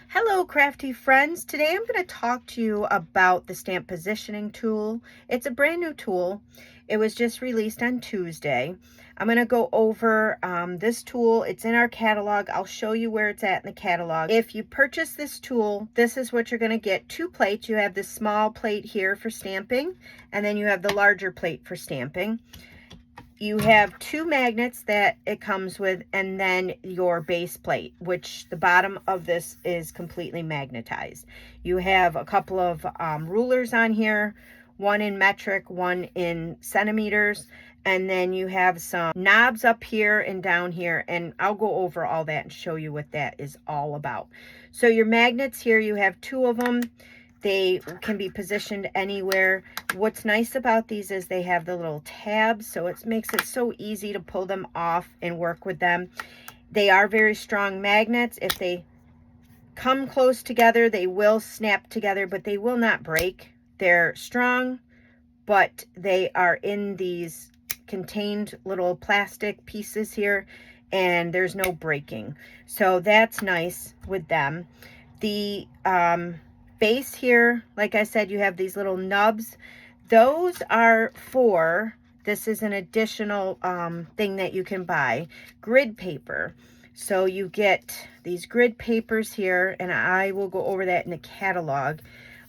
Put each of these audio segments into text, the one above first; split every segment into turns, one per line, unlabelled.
Hello crafty friends, today I'm going to talk to you about the stamp positioning tool. It's a brand new tool. It was just released on Tuesday. I'm going to go over this tool. It's in our catalog. I'll show you where it's at in the catalog. If you purchase this tool, this is what you're going to get. 2 plates. You have this small plate here for stamping, and then you have the larger plate for stamping. You have 2 magnets that it comes with, and then your base plate, which the bottom of this is completely magnetized. You have a couple of rulers on here, one in metric, one in centimeters, and then you have some knobs up here and down here, and I'll go over all that and show you what that is all about. So your magnets here, you have 2 of them. They can be positioned anywhere. What's nice about these is they have the little tabs, so it makes it so easy to pull them off and work with them. They are very strong magnets. If they come close together, they will snap together, but they will not break. They're strong, but they are in these contained little plastic pieces here, and there's no breaking. So that's nice with them. The base here, like I said, you have these little nubs. Those are for, this is an additional thing that you can buy, grid paper. So you get these grid papers here, and I will go over that in the catalog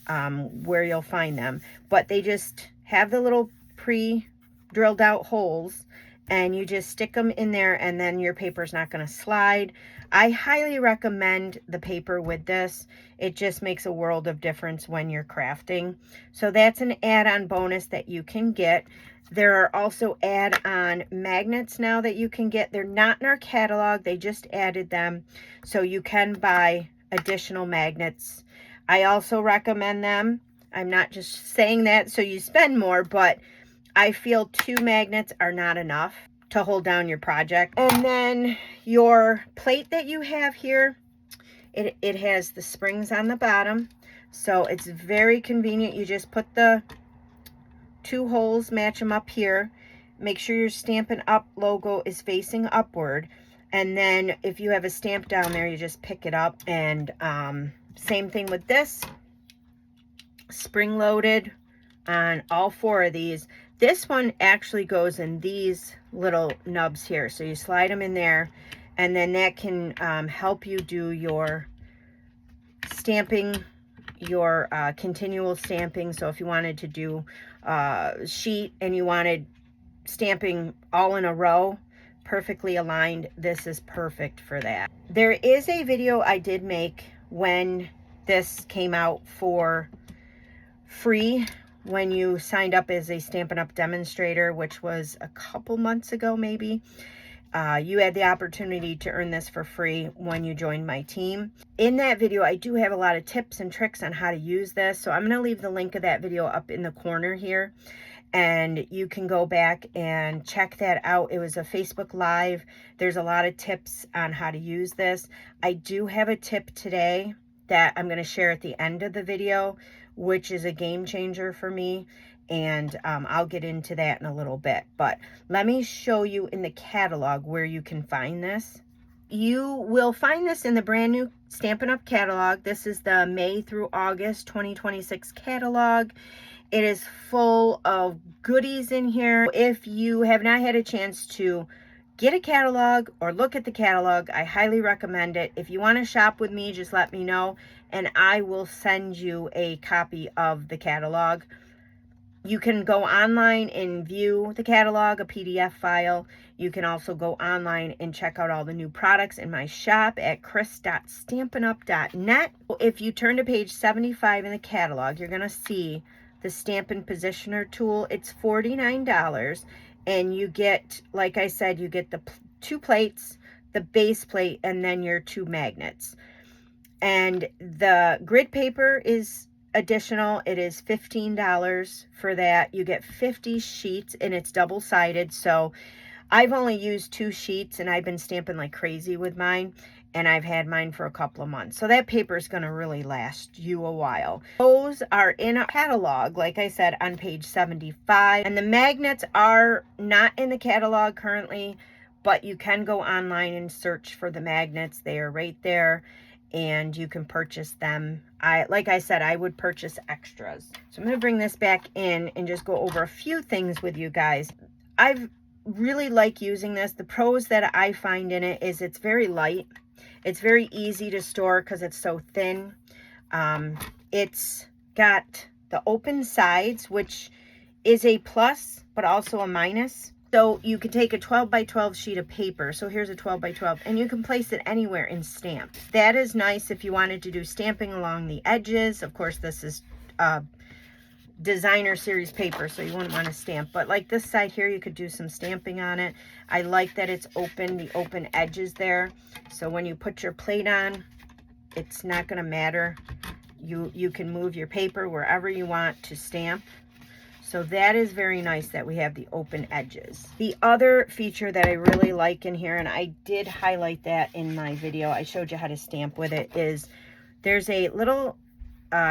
where you'll find them. But they just have the little pre-drilled out holes, and you just stick them in there, and then your paper's not going to slide. I highly recommend the paper with this. It just makes a world of difference when you're crafting. So that's an add-on bonus that you can get. There are also add-on magnets now that you can get. They're not in our catalog. They just added them. So you can buy additional magnets. I also recommend them. I'm not just saying that so you spend more, but I feel 2 magnets are not enough to hold down your project. And then your plate that you have here, it has the springs on the bottom, so it's very convenient. You just put the 2 holes, match them up here, make sure your Stampin' Up logo is facing upward, and then if you have a stamp down there, you just pick it up. And same thing with this, spring loaded on all 4 of these. This one actually goes in these little nubs here, so you slide them in there, and then that can help you do your stamping, your continual stamping. So if you wanted to do sheet and you wanted stamping all in a row, perfectly aligned, this is perfect for that. There is a video I did make when this came out for free, when you signed up as a Stampin' Up demonstrator, which was a couple months ago maybe. You had the opportunity to earn this for free when you joined my team. In that video, I do have a lot of tips and tricks on how to use this, so I'm going to leave the link of that video up in the corner here, and you can go back and check that out. It was a Facebook Live. There's a lot of tips on how to use this. I do have a tip today that I'm going to share at the end of the video, which is a game changer for me, and I'll get into that in a little bit. But let me show you in the catalog where you can find this. You will find this in the brand new Stampin' Up catalog. This is the May through August 2026 catalog. It is full of goodies in here. If you have not had a chance to get a catalog or look at the catalog, I highly recommend it. If you want to shop with me, just let me know, and I will send you a copy of the catalog. You can go online and view the catalog, a PDF file. You can also go online and check out all the new products in my shop at chris.stampinup.net. If you turn to page 75 in the catalog, you're going to see the Stampin' Positioner tool. It's $49, and you get, like I said, you get the 2 plates, the base plate, and then your 2 magnets. And the grid paper is additional. It is $15 for that. You get 50 sheets, and it's double-sided. So I've only used 2 sheets, and I've been stamping like crazy with mine. and I've had mine for a couple of months. So that paper is going to really last you a while. Those are in a catalog, like I said, on page 75. And the magnets are not in the catalog currently, but you can go online and search for the magnets. They are right there, and you can purchase them. Like I said, I would purchase extras. So I'm going to bring this back in and just go over a few things with you guys. I've really like using this. The pros that I find in it is it's very light. It's very easy to store because it's so thin. It's got the open sides, which is a plus, but also a minus. So you can take a 12 by 12 sheet of paper. So here's a 12 by 12, and you can place it anywhere and stamp. That is nice if you wanted to do stamping along the edges. Of course, this is designer series paper, so you wouldn't want to stamp, but like this side here, you could do some stamping on it. I like that it's open, the open edges there, so when you put your plate on, it's not going to matter. You can move your paper wherever you want to stamp. So that is very nice that we have the open edges. The other feature that I really like in here, and I did highlight that in my video, I showed you how to stamp with it, is there's a little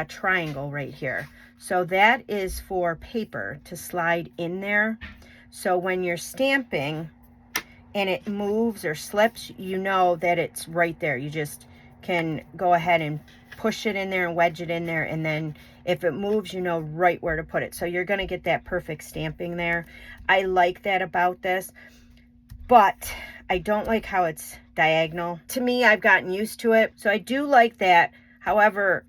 triangle right here. So that is for paper to slide in there. So when you're stamping and it moves or slips, you know that it's right there. You just can go ahead and push it in there and wedge it in there, and then if it moves, you know right where to put it. So you're going to get that perfect stamping there. I like that about this, but I don't like how it's diagonal. To me, I've gotten used to it, so I do like that. However,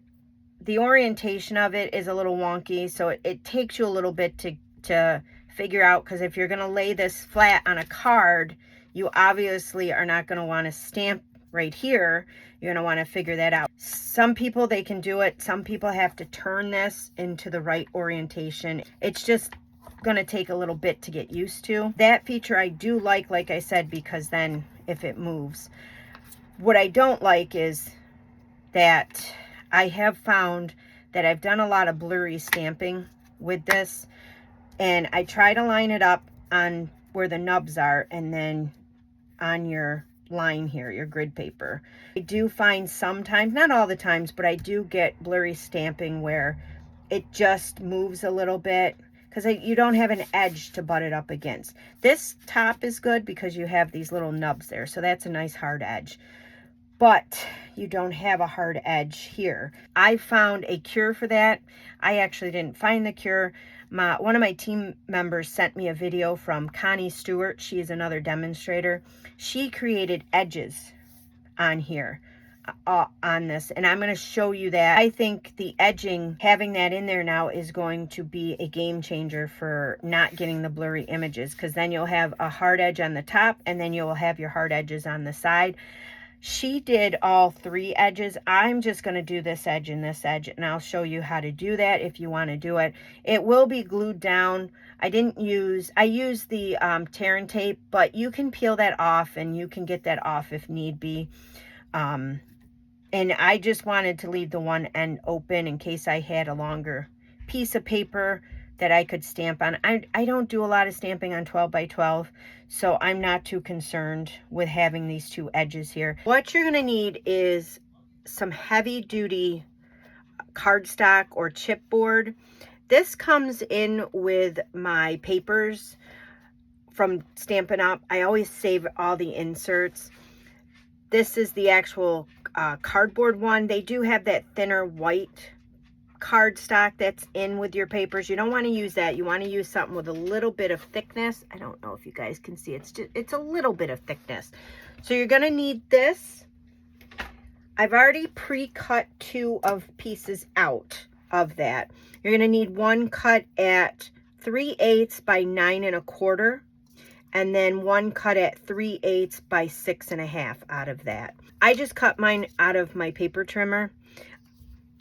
the orientation of it is a little wonky, so it takes you a little bit to figure out, because if you're going to lay this flat on a card, you obviously are not going to want to stamp right here. You're going to want to figure that out. Some people, they can do it. Some people have to turn this into the right orientation. It's just going to take a little bit to get used to. That feature I do like I said, because then if it moves. What I don't like is that I have found that I've done a lot of blurry stamping with this, and I try to line it up on where the nubs are and then on your line here, your grid paper. I do find sometimes, not all the times, but I do get blurry stamping where it just moves a little bit because you don't have an edge to butt it up against. This top is good because you have these little nubs there, so that's a nice hard edge. But you don't have a hard edge here. I found a cure for that. I actually didn't find the cure. One of my team members sent me a video from Connie Stewart. She is another demonstrator. She created edges on here, on this, and I'm going to show you that. I think the edging, having that in there now, is going to be a game changer for not getting the blurry images, because then you'll have a hard edge on the top, and then you'll have your hard edges on the side. She did all three edges. I'm just going to do this edge and this edge, and I'll show you how to do that if you want to do it. It will be glued down. I used the tear and tape, but you can peel that off and you can get that off if need be. And I just wanted to leave the one end open in case I had a longer piece of paper that I could stamp on. I don't do a lot of stamping on 12 by 12, so I'm not too concerned with having these two edges here. What you're going to need is some heavy duty cardstock or chipboard. This comes in with my papers from Stampin' Up. I always save all the inserts. This is the actual cardboard one. They do have that thinner white cardstock that's in with your papers. You don't want to use that. You want to use something with a little bit of thickness. I don't know if you guys can see. It's a little bit of thickness. So you're going to need this. I've already pre-cut 2 of pieces out of that. You're going to need one cut at 3/8 by 9 1/4, and then one cut at 3/8 by 6 1/2 out of that. I just cut mine out of my paper trimmer.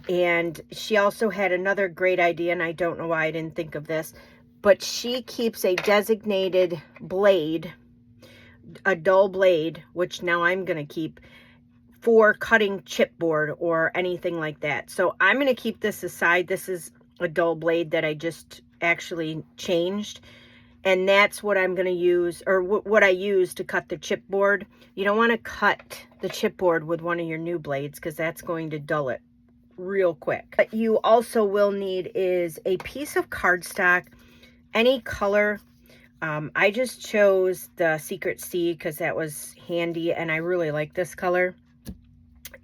And she also had another great idea, and I don't know why I didn't think of this, but she keeps a designated blade, a dull blade, which now I'm going to keep for cutting chipboard or anything like that. So I'm going to keep this aside. This is a dull blade that I just actually changed. And that's what I'm going to use, or what I use to cut the chipboard. You don't want to cut the chipboard with one of your new blades because that's going to dull it real quick. What you also will need is a piece of cardstock, any color. I just chose the Secret Sea because that was handy and I really like this color.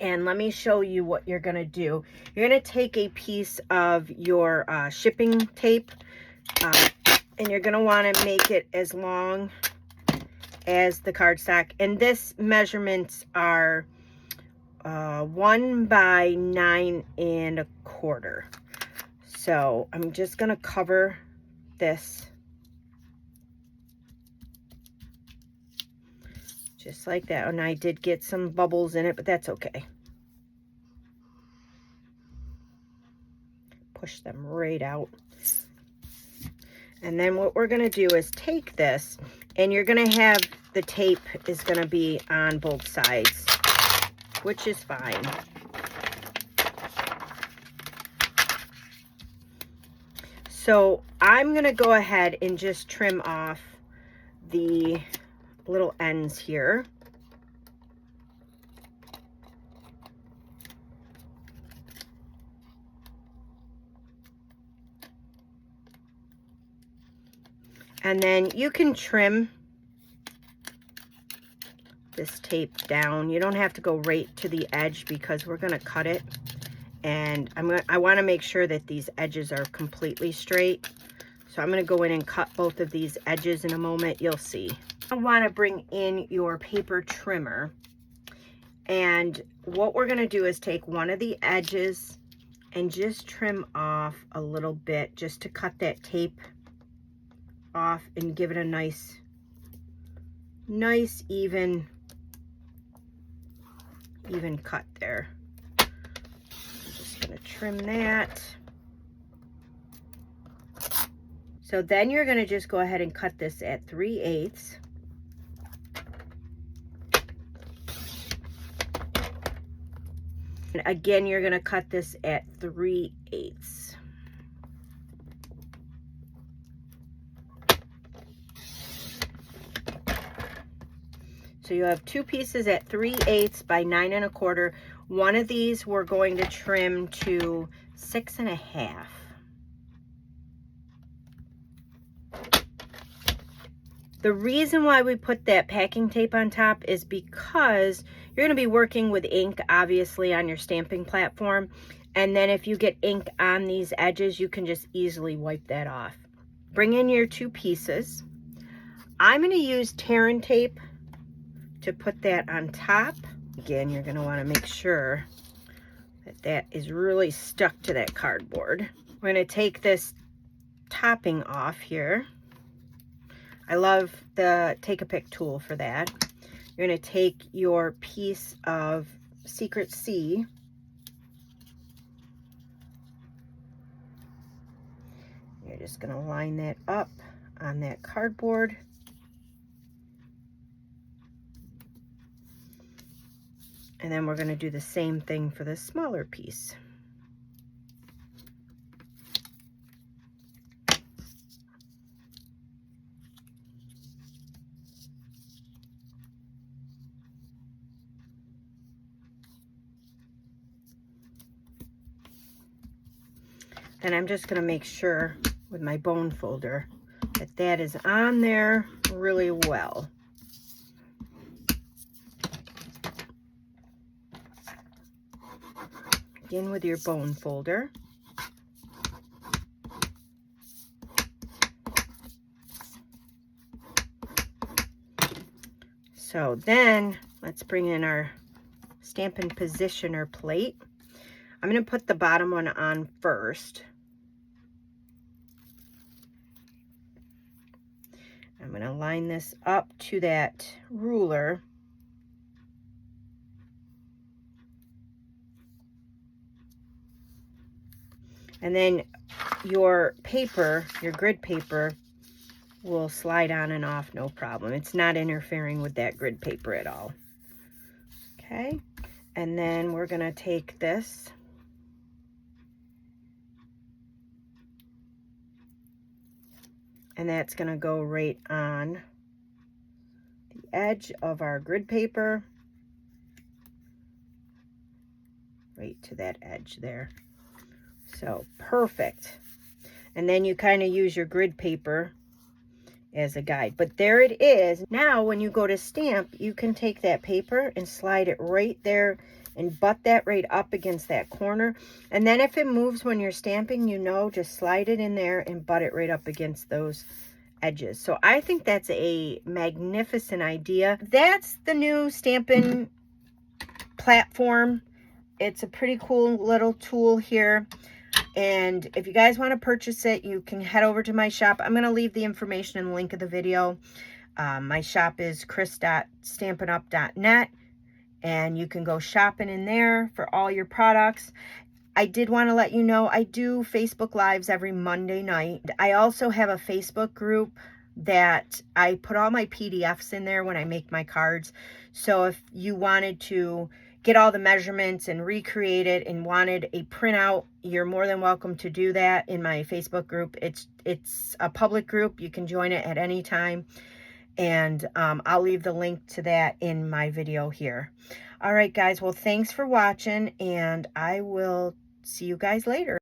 And let me show you what you're going to do. You're going to take a piece of your shipping tape, and you're going to want to make it as long as the cardstock. And this measurements are 1 by 9 1/4. So I'm just going to cover this just like that. And I did get some bubbles in it, but that's okay. Push them right out. And then what we're going to do is take this, and you're going to have the tape is going to be on both sides, which is fine. So I'm going to go ahead and just trim off the little ends here. And then you can trim this tape down. You don't have to go right to the edge because we're going to cut it. And I want to make sure that these edges are completely straight. So I'm going to go in and cut both of these edges in a moment. You'll see. I want to bring in your paper trimmer. And what we're going to do is take one of the edges and just trim off a little bit just to cut that tape off and give it a nice even cut there. I'm just going to trim that. So then you're going to just go ahead and cut this at 3/8. And again, you're going to cut this at 3/8. So you have two pieces at 3/8 by 9 1/4. One of these we're going to trim to 6 1/2. The reason why we put that packing tape on top is because you're going to be working with ink, obviously, on your stamping platform. And then if you get ink on these edges, you can just easily wipe that off. Bring in your two pieces. I'm going to use Terran tape to put that on top. Again, you're going to want to make sure that that is really stuck to that cardboard. We're going to take this topping off here. I love the Take-A-Pick tool for that. You're going to take your piece of Secret Sea. You're just going to line that up on that cardboard. And then we're going to do the same thing for the smaller piece. And I'm just going to make sure with my bone folder that that is on there really well. Begin with your bone folder. So then let's bring in our Stampin' Positioner plate. I'm going to put the bottom one on first. I'm going to line this up to that ruler. And then your paper, your grid paper, will slide on and off no problem. It's not interfering with that grid paper at all. Okay, and then we're going to take this And that's going to go right on the edge of our grid paper. Right to that edge there. So perfect. And then you kind of use your grid paper as a guide. But there it is. Now when you go to stamp, you can take that paper and slide it right there and butt that right up against that corner. And then if it moves when you're stamping, you know, just slide it in there and butt it right up against those edges. So I think that's a magnificent idea. That's the new Stampin' platform. It's a pretty cool little tool here. And if you guys want to purchase it, you can head over to my shop. I'm going to leave the information in the link of the video. My shop is chris.stampinup.net, and you can go shopping in there for all your products. I did want to let you know I do Facebook Lives every Monday night. I also have a Facebook group that I put all my PDFs in there when I make my cards. So if you wanted to get all the measurements and recreate it and wanted a printout, you're more than welcome to do that in my Facebook group. It's a public group. You can join it at any time. And I'll leave the link to that in my video here. All right, guys. Well, thanks for watching, and I will see you guys later.